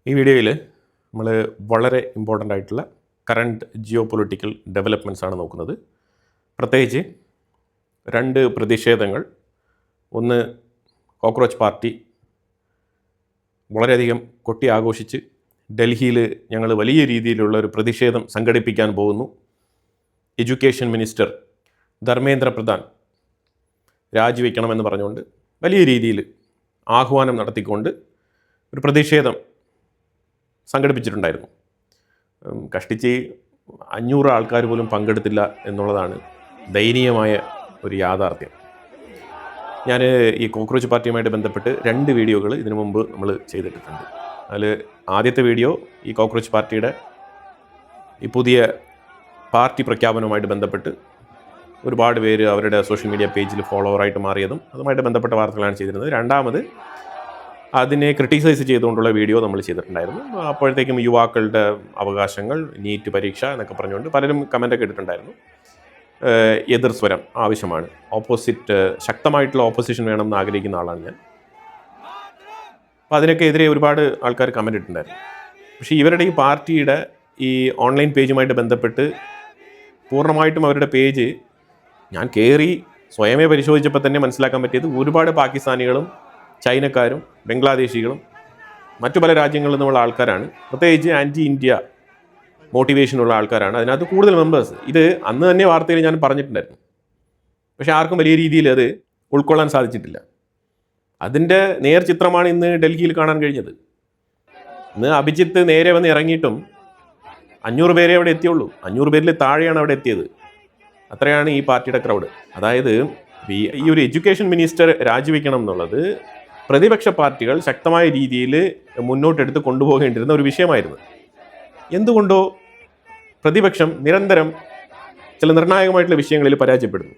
ഈ വീഡിയോയിൽ നമ്മൾ വളരെ ഇമ്പോർട്ടൻ്റ് ആയിട്ടുള്ള കറണ്ട് ജിയോ പൊളിറ്റിക്കൽ ഡെവലപ്മെൻറ്റ്സ് ആണ് നോക്കുന്നത്. പ്രത്യേകിച്ച് രണ്ട് പ്രതിഷേധങ്ങൾ. ഒന്ന്, കോക്രോച്ച് പാർട്ടി വളരെയധികം കൊട്ടി ആഘോഷിച്ച് ഡൽഹിയിൽ ഞങ്ങൾ വലിയ രീതിയിലുള്ള ഒരു പ്രതിഷേധം സംഘടിപ്പിക്കാൻ പോകുന്നു. എഡ്യൂക്കേഷൻ മിനിസ്റ്റർ ധർമ്മേന്ദ്ര പ്രധാൻ രാജിവെക്കണമെന്ന് പറഞ്ഞുകൊണ്ട് വലിയ രീതിയിൽ ആഹ്വാനം നടത്തിക്കൊണ്ട് ഒരു പ്രതിഷേധം സംഘടിപ്പിച്ചിട്ടുണ്ടായിരുന്നു. കഷ്ടിച്ച് 500 ആൾക്കാർ പോലും പങ്കെടുത്തില്ല എന്നുള്ളതാണ് ദയനീയമായ ഒരു യാഥാർത്ഥ്യം. ഞാൻ ഈ കോക്രോച്ച് പാർട്ടിയുമായിട്ട് ബന്ധപ്പെട്ട് 2 വീഡിയോകൾ ഇതിനു മുമ്പ് നമ്മൾ ചെയ്തിട്ടുണ്ട്. അതിൽ ആദ്യത്തെ വീഡിയോ ഈ കോക്രോച്ച് പാർട്ടിയുടെ ഈ പുതിയ പാർട്ടി പ്രഖ്യാപനവുമായിട്ട് ബന്ധപ്പെട്ട് ഒരുപാട് പേര് അവരുടെ സോഷ്യൽ മീഡിയ പേജിൽ ഫോളോവറായിട്ട് മാറിയതും അതുമായിട്ട് ബന്ധപ്പെട്ട വാർത്തകളാണ് ചെയ്തിരുന്നത്. രണ്ടാമത് അതിനെ ക്രിട്ടിസൈസ് ചെയ്തുകൊണ്ടുള്ള വീഡിയോ നമ്മൾ ചെയ്തിട്ടുണ്ടായിരുന്നു. അപ്പോഴത്തേക്കും യുവാക്കളുടെ അവകാശങ്ങൾ, നീറ്റ് പരീക്ഷ എന്നൊക്കെ പറഞ്ഞുകൊണ്ട് പലരും കമൻ്റൊക്കെ ഇട്ടിട്ടുണ്ടായിരുന്നു. എതിർ സ്വരം ആവശ്യമാണ്, ശക്തമായിട്ടുള്ള ഓപ്പോസിഷൻ വേണമെന്ന് ആഗ്രഹിക്കുന്ന ആളാണ് ഞാൻ. അപ്പോൾ അതിനൊക്കെ എതിരെ ഒരുപാട് ആൾക്കാർ കമൻ്റ് ഇട്ടിട്ടുണ്ടായിരുന്നു. പക്ഷേ ഇവരുടെ ഈ പാർട്ടിയുടെ ഈ ഓൺലൈൻ പേജുമായിട്ട് ബന്ധപ്പെട്ട് പൂർണ്ണമായിട്ടും അവരുടെ പേജ് ഞാൻ കയറി സ്വയമേ പരിശോധിച്ചപ്പോൾ തന്നെ മനസ്സിലാക്കാൻ പറ്റിയത് ഒരുപാട് പാകിസ്ഥാനികളും ചൈനക്കാരും ബംഗ്ലാദേശികളും മറ്റു പല രാജ്യങ്ങളിൽ നിന്നുള്ള ആൾക്കാരാണ്. പ്രത്യേകിച്ച് ആൻറ്റി ഇന്ത്യ മോട്ടിവേഷനുള്ള ആൾക്കാരാണ് അതിനകത്ത് കൂടുതൽ മെമ്പേഴ്സ്. ഇത് അന്ന് തന്നെ വാർത്തയിൽ ഞാൻ പറഞ്ഞിട്ടുണ്ടായിരുന്നു. പക്ഷേ ആർക്കും വലിയ രീതിയിൽ അത് ഉൾക്കൊള്ളാൻ സാധിച്ചിട്ടില്ല. അതിൻ്റെ നേർചിത്രമാണ് ഇന്ന് ഡൽഹിയിൽ കാണാൻ കഴിഞ്ഞത്. ഇന്ന് അഭിജിത്ത് നേരെ വന്ന് ഇറങ്ങിയിട്ടും 500 പേരെ അവിടെ എത്തിയുള്ളൂ. 500 പേരിൽ താഴെയാണ് അവിടെ എത്തിയത്. അത്രയാണ് ഈ പാർട്ടിയുടെ ക്രൗഡ്. അതായത് ഈ ഒരു എഡ്യൂക്കേഷൻ മിനിസ്റ്റർ രാജിവെക്കണം എന്നുള്ളത് പ്രതിപക്ഷ പാർട്ടികൾ ശക്തമായ രീതിയിൽ മുന്നോട്ടെടുത്ത് കൊണ്ടുപോകേണ്ടിരുന്ന ഒരു വിഷയമായിരുന്നു. എന്തുകൊണ്ടോ പ്രതിപക്ഷം നിരന്തരം ചില നിർണായകമായിട്ടുള്ള വിഷയങ്ങളിൽ പരാജയപ്പെടുന്നു.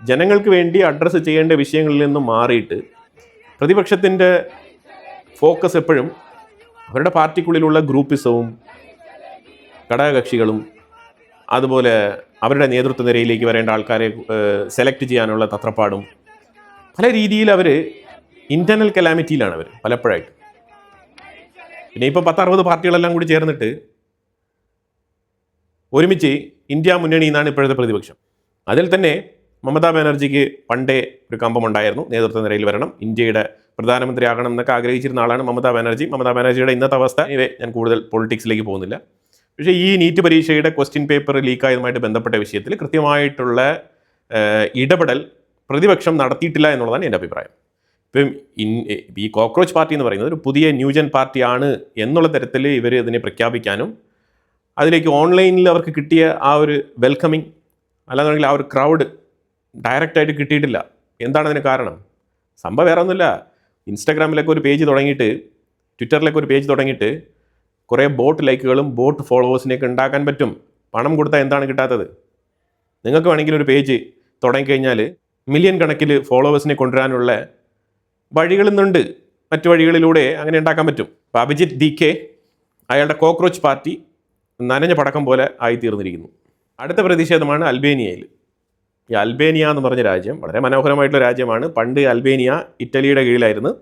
ജനങ്ങൾക്ക് വേണ്ടി അഡ്രസ്സ് ചെയ്യേണ്ട വിഷയങ്ങളിൽ നിന്നും മാറിയിട്ട് പ്രതിപക്ഷത്തിൻ്റെ ഫോക്കസ് എപ്പോഴും അവരുടെ പാർട്ടിക്കുള്ളിലുള്ള ഗ്രൂപ്പിസവും ഘടകകക്ഷികളും അതുപോലെ അവരുടെ നേതൃത്വ നിരയിലേക്ക് വരേണ്ട ആൾക്കാരെ സെലക്ട് ചെയ്യാനുള്ള തത്രപ്പാടും, പല രീതിയിൽ അവർ ഇൻറ്റർണൽ കലാമിറ്റിയിലാണ് അവർ പലപ്പോഴായിട്ട്. പിന്നെ ഇപ്പോൾ 10-60 പാർട്ടികളെല്ലാം കൂടി ചേർന്നിട്ട് ഒരുമിച്ച് ഇന്ത്യ മുന്നണി എന്നാണ് ഇപ്പോഴത്തെ പ്രതിപക്ഷം. അതിൽ തന്നെ മമതാ ബാനർജിക്ക് പണ്ടേ ഒരു കമ്പമുണ്ടായിരുന്നു, നേതൃത്വ നിരയിൽ വരണം, ഇന്ത്യയുടെ പ്രധാനമന്ത്രിയാകണം എന്നൊക്കെ ആഗ്രഹിച്ചിരുന്ന ആളാണ് മമതാ ബാനർജി. മമതാ ബാനർജിയുടെ ഇന്നത്തെ അവസ്ഥ ഞാൻ കൂടുതൽ പൊളിറ്റിക്സിലേക്ക് പോകുന്നില്ല. പക്ഷേ ഈ നീറ്റ് പരീക്ഷയുടെ ക്വസ്റ്റ്യൻ പേപ്പർ ലീക്കായതുമായിട്ട് ബന്ധപ്പെട്ട വിഷയത്തിൽ കൃത്യമായിട്ടുള്ള ഇടപെടൽ പ്രതിപക്ഷം നടത്തിയിട്ടില്ല എന്നുള്ളതാണ് എൻ്റെ അഭിപ്രായം. ഇപ്പം ഈ കോക്രോച്ച് പാർട്ടി എന്ന് പറയുന്നത് ഒരു പുതിയ ന്യൂജൻ പാർട്ടിയാണ് എന്നുള്ള തരത്തിൽ ഇവർ ഇതിനെ പ്രഖ്യാപിക്കാനും അതിലേക്ക് ഓൺലൈനിൽ അവർക്ക് കിട്ടിയ ആ ഒരു വെൽക്കമിങ്, അല്ലാന്നുണ്ടെങ്കിൽ ആ ഒരു ക്രൗഡ് ഡയറക്റ്റായിട്ട് കിട്ടിയിട്ടില്ല. എന്താണ് അതിന് കാരണം? സംഭവം വേറെ ഒന്നുമില്ല. ഇൻസ്റ്റാഗ്രാമിലൊക്കെ ഒരു പേജ് തുടങ്ങിയിട്ട്, ട്വിറ്ററിലൊക്കെ ഒരു പേജ് തുടങ്ങിയിട്ട് കുറേ ബോട്ട് ലൈക്കുകളും ബോട്ട് ഫോളോവേഴ്സിനെയൊക്കെ ഉണ്ടാക്കാൻ പറ്റും. പണം കൊടുത്താൽ എന്താണ് കിട്ടാത്തത്? നിങ്ങൾക്ക് വേണമെങ്കിൽ ഒരു പേജ് തുടങ്ങിക്കഴിഞ്ഞാൽ മില്യൺ കണക്കിൽ ഫോളോവേഴ്സിനെ കൊണ്ടുവരാനുള്ള വഴികളിന്നുണ്ട്. മറ്റു വഴികളിലൂടെ അങ്ങനെ ഉണ്ടാക്കാൻ പറ്റും. അപ്പോൾ അഭിജിത്ത് DK അയാളുടെ കോക്രോച്ച് പാർട്ടി നനഞ്ഞ പടക്കം പോലെ ആയിത്തീർന്നിരിക്കുന്നു. അടുത്ത പ്രതിഷേധമാണ് അൽബേനിയയിൽ. ഈ അൽബേനിയ എന്ന് പറഞ്ഞ രാജ്യം വളരെ മനോഹരമായിട്ടുള്ള രാജ്യമാണ്. പണ്ട് അൽബേനിയ ഇറ്റലിയുടെ കീഴിലായിരുന്നു.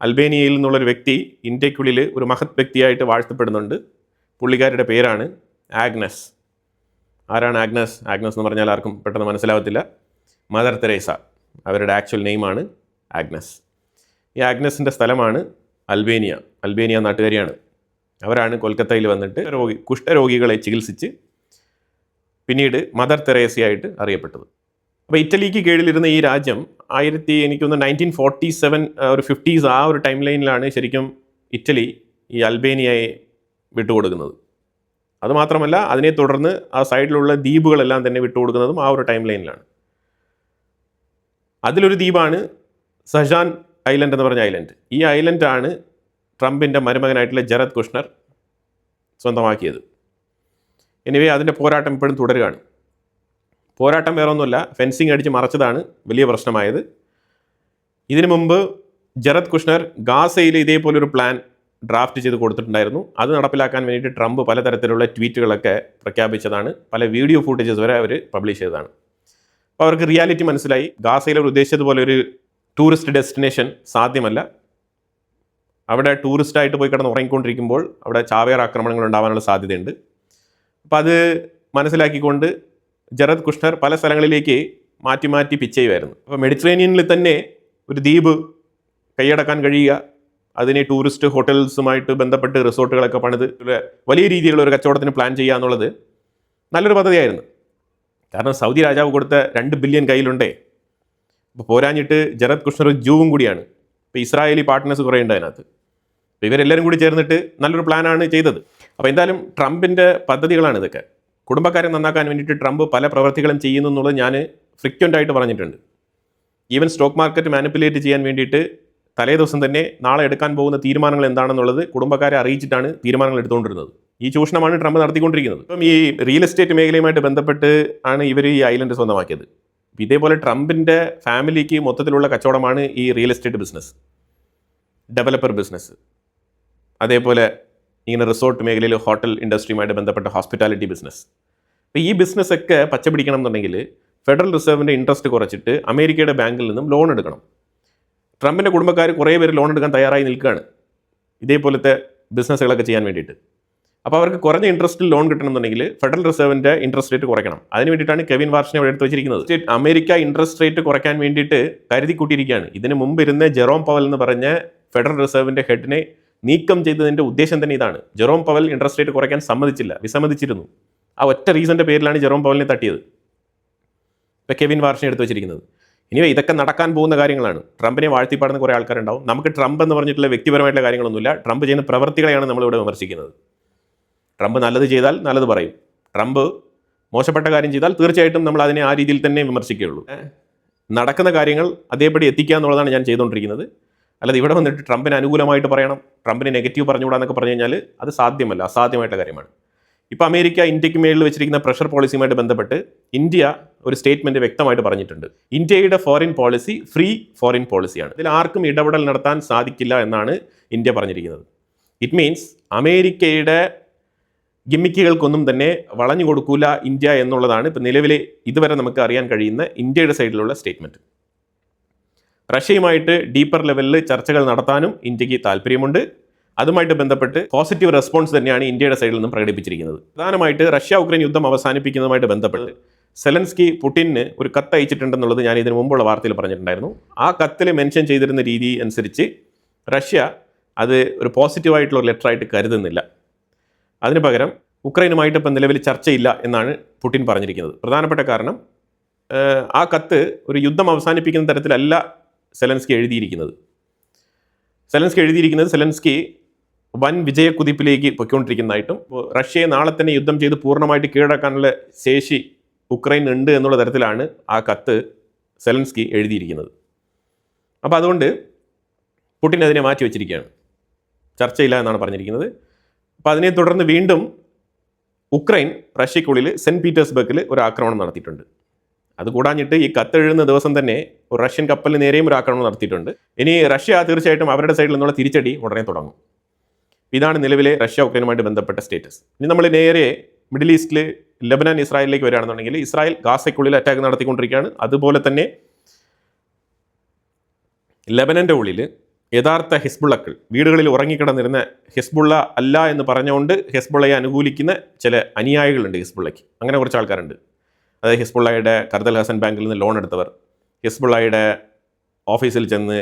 അൽബേനിയയിൽ നിന്നുള്ളൊരു വ്യക്തി ഇന്ത്യക്കുള്ളിൽ ഒരു മഹത് വ്യക്തിയായിട്ട് വാഴ്ത്തപ്പെടുന്നുണ്ട്. പുള്ളിക്കാരുടെ പേരാണ് ആഗ്നസ്. ആരാണ് ആഗ്നസ്? ആഗ്നസ് എന്ന് പറഞ്ഞാൽ ആർക്കും പെട്ടെന്ന് മനസ്സിലാവത്തില്ല. മദർ തെരേസ, അവരുടെ ആക്ച്വൽ നെയിമാണ് ആഗ്നസ്. ഈ ആഗ്നസിൻ്റെ സ്ഥലമാണ് അൽബേനിയ. അൽബേനിയ നാട്ടുകാരിയാണ്. അവരാണ് കൊൽക്കത്തയിൽ വന്നിട്ട് കുഷ്ഠരോഗികളെ ചികിത്സിച്ച് പിന്നീട് മദർ തെരേസയായിട്ട് അറിയപ്പെട്ടത്. അപ്പോൾ ഇറ്റലിക്ക് കീഴിലിരുന്ന ഈ രാജ്യം 1947 ഒരു 50s ആ ഒരു ടൈം ലൈനിലാണ് ശരിക്കും ഇറ്റലി ഈ അൽബേനിയയെ വിട്ടുകൊടുക്കുന്നത്. അതുമാത്രമല്ല, അതിനെ തുടർന്ന് ആ സൈഡിലുള്ള ദ്വീപുകളെല്ലാം തന്നെ വിട്ടുകൊടുക്കുന്നതും ആ ഒരു ടൈം ലൈനിലാണ്. അതിലൊരു ദ്വീപാണ് സജാൻ ഐലൻഡ് എന്ന് പറഞ്ഞ ഐലൻഡ്. ഈ ഐലൻഡാണ് ട്രംപിൻ്റെ മരുമകനായിട്ടുള്ള ജറദ് കുഷ്ണർ സ്വന്തമാക്കിയത്. എനിവേ അതിൻ്റെ പോരാട്ടം ഇപ്പോഴും തുടരുകയാണ്. പോരാട്ടം വേറെ ഒന്നുമല്ല, ഫെൻസിങ് അടിച്ച് മറച്ചതാണ് വലിയ പ്രശ്നമായത്. ഇതിനു മുമ്പ് ജറദ് കുഷ്ണർ ഗാസയിൽ ഇതേപോലൊരു പ്ലാൻ ഡ്രാഫ്റ്റ് ചെയ്ത് കൊടുത്തിട്ടുണ്ടായിരുന്നു. അത് നടപ്പിലാക്കാൻ വേണ്ടിയിട്ട് ട്രംപ് പലതരത്തിലുള്ള ട്വീറ്റുകളൊക്കെ പ്രഖ്യാപിച്ചതാണ്. പല വീഡിയോ ഫൂട്ടേജസ് വരെ അവർ പബ്ലിഷ് ചെയ്തതാണ്. അപ്പോൾ അവർക്ക് റിയാലിറ്റി മനസ്സിലായി. ഗാസയിൽ അവർ ഉദ്ദേശിച്ചതുപോലെ ഒരു ടൂറിസ്റ്റ് ഡെസ്റ്റിനേഷൻ സാധ്യമല്ല. അവിടെ ടൂറിസ്റ്റായിട്ട് പോയി കിടന്ന് ഉറങ്ങിക്കൊണ്ടിരിക്കുമ്പോൾ അവിടെ ചാവേർ ആക്രമണങ്ങൾ ഉണ്ടാകാനുള്ള സാധ്യതയുണ്ട്. അപ്പോൾ അത് മനസ്സിലാക്കിക്കൊണ്ട് ജറദ് കുഷ്ണർ പല സ്ഥലങ്ങളിലേക്ക് മാറ്റി മാറ്റി പിച്ച് ചെയ്യുമായിരുന്നു. അപ്പോൾ മെഡിറ്ററേനിയനിൽ തന്നെ ഒരു ദ്വീപ് കൈയടക്കാൻ കഴിയുക, അതിനെ ടൂറിസ്റ്റ് ഹോട്ടൽസുമായിട്ട് ബന്ധപ്പെട്ട് റിസോർട്ടുകളൊക്കെ പണിത് വലിയ രീതിയിലുള്ള ഒരു കച്ചവടത്തിന് പ്ലാൻ ചെയ്യുക എന്നുള്ളത് നല്ലൊരു പദ്ധതിയായിരുന്നു. കാരണം സൗദി രാജാവ് കൊടുത്ത 2 ബില്യൺ കയ്യിലുണ്ടേ. അപ്പോൾ പോരാഞ്ഞിട്ട് ജറദ് കുഷ്ണർ ജൂവും കൂടിയാണ്. ഇപ്പോൾ ഇസ്രായേലി പാർട്ട്നേഴ്സ് കുറേ ഉണ്ട് അതിനകത്ത്. അപ്പോൾ ഇവരെല്ലാവരും കൂടി ചേർന്നിട്ട് നല്ലൊരു പ്ലാനാണ് ചെയ്തത്. അപ്പോൾ എന്തായാലും ട്രംപിൻ്റെ പദ്ധതികളാണ് ഇതൊക്കെ. കുടുംബക്കാരെ നന്നാക്കാൻ വേണ്ടിയിട്ട് ട്രംപ് പല പ്രവർത്തികളും ചെയ്യുന്നു എന്നുള്ളത് ഞാൻ ഫ്രീക്വൻ്റ് ആയിട്ട് പറഞ്ഞിട്ടുണ്ട്. ഈവൻ സ്റ്റോക്ക് മാർക്കറ്റ് മാനിപ്പുലേറ്റ് ചെയ്യാൻ വേണ്ടിയിട്ട് തലേ ദിവസം തന്നെ നാളെ എടുക്കാൻ പോകുന്ന തീരുമാനങ്ങൾ എന്താണെന്നുള്ളത് കുടുംബക്കാരെ അറിയിച്ചിട്ടാണ് തീരുമാനങ്ങൾ എടുത്തുകൊണ്ടിരുന്നത്. ഈ ചൂഷണമാണ് ട്രംപ് നടത്തിക്കൊണ്ടിരിക്കുന്നത്. ഇപ്പം ഈ റിയൽ എസ്റ്റേറ്റ് മേഖലയുമായിട്ട് ബന്ധപ്പെട്ട് ആണ് ഇവർ ഈ ഐലൻഡ് സ്വന്തമാക്കിയത്. ഇതേപോലെ ട്രംപിൻ്റെ ഫാമിലിക്ക് മൊത്തത്തിലുള്ള കച്ചവടമാണ് ഈ real estate business, developer business, അതേപോലെ ഇങ്ങനെ റിസോർട്ട് മേഖലയിൽ ഹോട്ടൽ ഇൻഡസ്ട്രിയുമായിട്ട് ബന്ധപ്പെട്ട ഹോസ്പിറ്റാലിറ്റി ബിസിനസ്. അപ്പോൾ ഈ ബിസിനസ്സൊക്കെ പച്ചപിടിക്കണം എന്നുണ്ടെങ്കിൽ ഫെഡറൽ റിസർവിൻ്റെ ഇൻട്രസ്റ്റ് കുറച്ചിട്ട് അമേരിക്കയുടെ ബാങ്കിൽ നിന്നും ലോൺ എടുക്കണം. ട്രംപിൻ്റെ കുടുംബക്കാർ കുറേ പേര് ലോൺ എടുക്കാൻ തയ്യാറായി നിൽക്കുകയാണ് ഇതേപോലത്തെ ബിസിനസ്സുകളൊക്കെ ചെയ്യാൻ വേണ്ടിയിട്ട്. അപ്പോൾ അവർക്ക് കുറഞ്ഞ ഇൻട്രസ്റ്റിൽ ലോൺ കിട്ടണമെന്നുണ്ടെങ്കിൽ ഫെഡറൽ റിസർവിൻ്റെ ഇൻട്രസ്റ്റ് റേറ്റ് കുറയ്ക്കണം. അതിന് വേണ്ടിയിട്ടാണ് കെവിൻ വാർഷിനെ അവിടെ എടുത്ത് വെച്ചിരിക്കുന്നത്. അമേരിക്ക ഇൻട്രസ്റ്റ് റേറ്റ് കുറയ്ക്കാൻ വേണ്ടിയിട്ട് കരുതി കൂട്ടിയിരിക്കുകയാണ്. ഇതിന് മുമ്പ് ഇരുന്ന ജെറോം പവൽ എന്ന് പറഞ്ഞ ഫെഡറൽ റിസർവിൻ്റെ ഹെഡിനെ നീക്കം ചെയ്തതിൻ്റെ ഉദ്ദേശം തന്നെ ഇതാണ്. ജെറോം പവൽ ഇൻട്രസ്റ്റ് റേറ്റ് കുറയ്ക്കാൻ വിസമ്മതിച്ചിരുന്നു. ആ ഒറ്റ റീസൻ്റെ പേരിലാണ് ജെറോം പവലിനെ തട്ടിയത്. ഇപ്പോൾ കെവിൻ വാർഷിനെ എടുത്ത് വെച്ചിരിക്കുന്നത്. ഇനി ഇതൊക്കെ നടക്കാൻ പോകുന്ന കാര്യങ്ങളാണ്. ട്രംപിനെ വാഴ്ത്തിപ്പാടുന്ന കുറേ ആൾക്കാരുണ്ടാവും. നമുക്ക് ട്രംപ് എന്ന് പറഞ്ഞിട്ടുള്ള വ്യക്തിപരമായിട്ടുള്ള കാര്യങ്ങളൊന്നുമില്ല. ട്രംപ് ചെയ്യുന്ന പ്രവർത്തികളെയാണ് നമ്മളിവിടെ വിമർശിക്കുന്നത്. ട്രംപ് നല്ലത് ചെയ്താൽ നല്ലത് പറയും, ട്രംപ് മോശപ്പെട്ട കാര്യം ചെയ്താൽ തീർച്ചയായിട്ടും നമ്മൾ അതിനെ ആ രീതിയിൽ തന്നെ വിമർശിക്കുകയുള്ളൂ. നടക്കുന്ന കാര്യങ്ങൾ അതേപടി എത്തിക്കുക എന്നുള്ളതാണ് ഞാൻ ചെയ്തുകൊണ്ടിരിക്കുന്നത്. അല്ലാതെ ഇവിടെ വന്നിട്ട് ട്രംപിന് അനുകൂലമായിട്ട് പറയണം, ട്രംപിന് നെഗറ്റീവ് പറഞ്ഞുകൂടാന്നൊക്കെ പറഞ്ഞു കഴിഞ്ഞാൽ അത് സാധ്യമല്ല, അസാധ്യമായിട്ടുള്ള കാര്യമാണ്. ഇപ്പോൾ അമേരിക്ക ഇന്ത്യക്ക് മേളിൽ വെച്ചിരിക്കുന്ന പ്രഷർ പോളിസിയുമായിട്ട് ബന്ധപ്പെട്ട് ഇന്ത്യ ഒരു സ്റ്റേറ്റ്മെൻറ്റ് വ്യക്തമായിട്ട് പറഞ്ഞിട്ടുണ്ട്. ഇന്ത്യയുടെ ഫോറിൻ പോളിസി ഫ്രീ ഫോറിൻ പോളിസിയാണ്. ഇതിൽ ആർക്കും ഇടപെടൽ നടത്താൻ സാധിക്കില്ല എന്നാണ് ഇന്ത്യ പറഞ്ഞിരിക്കുന്നത്. ഇറ്റ് മീൻസ് അമേരിക്കയുടെ ഗിമ്മിക്കുകൾക്കൊന്നും തന്നെ വളഞ്ഞു കൊടുക്കൂല ഇന്ത്യ എന്നുള്ളതാണ് ഇപ്പോൾ നിലവിലെ ഇതുവരെ നമുക്ക് അറിയാൻ കഴിയുന്ന ഇന്ത്യയുടെ സൈഡിലുള്ള സ്റ്റേറ്റ്മെൻറ്റ്. റഷ്യയുമായിട്ട് ഡീപ്പർ ലെവലിൽ ചർച്ചകൾ നടത്താനും ഇന്ത്യക്ക് താല്പര്യമുണ്ട്. അതുമായിട്ട് ബന്ധപ്പെട്ട് പോസിറ്റീവ് റെസ്പോൺസ് തന്നെയാണ് ഇന്ത്യയുടെ സൈഡിൽ നിന്നും പ്രകടിപ്പിച്ചിരിക്കുന്നത്. പ്രധാനമായിട്ട് റഷ്യ ഉക്രൈൻ യുദ്ധം അവസാനിപ്പിക്കുന്നതുമായിട്ട് ബന്ധപ്പെട്ട് സെലൻസ്കി പുടിന് ഒരു കത്ത് അയച്ചിട്ടുണ്ടെന്നുള്ളത് ഞാൻ ഇതിനു മുമ്പുള്ള വാർത്തയിൽ പറഞ്ഞിട്ടുണ്ടായിരുന്നു. ആ കത്തിൽ മെൻഷൻ ചെയ്തിരുന്ന രീതി അനുസരിച്ച് റഷ്യ അത് ഒരു പോസിറ്റീവായിട്ടുള്ള ഒരു ലെറ്ററായിട്ട് കരുതുന്നില്ല. അതിന് പകരം ഉക്രൈനുമായിട്ട് ഇപ്പം നിലവിൽ ചർച്ചയില്ല എന്നാണ് പുടിൻ പറഞ്ഞിരിക്കുന്നത്. പ്രധാനപ്പെട്ട കാരണം ആ കത്ത് ഒരു യുദ്ധം അവസാനിപ്പിക്കുന്ന തരത്തിലല്ല സെലൻസ്കി എഴുതിയിരിക്കുന്നത്. സെലൻസ്കി വൻ വിജയക്കുതിപ്പിലേക്ക് പൊയ്ക്കൊണ്ടിരിക്കുന്നതായിട്ടും റഷ്യയെ നാളെ തന്നെ യുദ്ധം ചെയ്ത് പൂർണ്ണമായിട്ട് കീഴടക്കാനുള്ള ശേഷി ഉക്രൈൻ ഉണ്ട് എന്നുള്ള തരത്തിലാണ് ആ കത്ത് സെലൻസ്കി എഴുതിയിരിക്കുന്നത്. അപ്പോൾ അതുകൊണ്ട് പുടിൻ അതിനെ മാറ്റി വെച്ചിരിക്കുകയാണ്, ചർച്ചയില്ല എന്നാണ് പറഞ്ഞിരിക്കുന്നത്. അപ്പോൾ അതിനെ തുടർന്ന് വീണ്ടും ഉക്രൈൻ റഷ്യക്കുള്ളിൽ സെൻറ്റ് പീറ്റേഴ്സ്ബർഗിൽ ഒരു ആക്രമണം നടത്തിയിട്ടുണ്ട്. അതുകൂടാഞ്ഞിട്ട് ഈ കത്തെഴുതുന്ന ദിവസം തന്നെ ഒരു റഷ്യൻ കപ്പലിന് നേരെയും ഒരു ആക്രമണം നടത്തിയിട്ടുണ്ട്. ഇനി റഷ്യ തീർച്ചയായിട്ടും അവരുടെ സൈഡിൽ നിന്നുള്ള തിരിച്ചടി ഉടനെ തുടങ്ങും. ഇതാണ് നിലവിലെ റഷ്യ ഉക്രൈനുമായിട്ട് ബന്ധപ്പെട്ട സ്റ്റേറ്റസ്. ഇനി നമ്മൾ നേരെ മിഡിൽ ഈസ്റ്റിൽ ലെബനാൻ ഇസ്രായേലിലേക്ക് വരികയാണെന്നുണ്ടെങ്കിൽ ഇസ്രായേൽ ഗാസയ്ക്കുള്ളിൽ അറ്റാക്ക് നടത്തിക്കൊണ്ടിരിക്കുകയാണ്. അതുപോലെ തന്നെ ലെബനൻ്റെ ഉള്ളിൽ യഥാർത്ഥ ഹിസ്ബുള്ളക്കൾ വീടുകളിൽ ഉറങ്ങിക്കിടന്നിരുന്ന ഹിസ്ബുള്ള അല്ല എന്ന് പറഞ്ഞുകൊണ്ട് ഹിസ്ബുള്ളയെ അനുകൂലിക്കുന്ന ചില അനുയായികളുണ്ട് ഹിസ്ബുള്ളയ്ക്ക്. അങ്ങനെ കുറച്ച് ആൾക്കാരുണ്ട്. അതായത് ഹിസ്ബുള്ളയുടെ കർദൽ ഹസൻ ബാങ്കിൽ നിന്ന് ലോൺ എടുത്തവർ, ഹിസ്ബുള്ളയുടെ ഓഫീസിൽ ചെന്ന്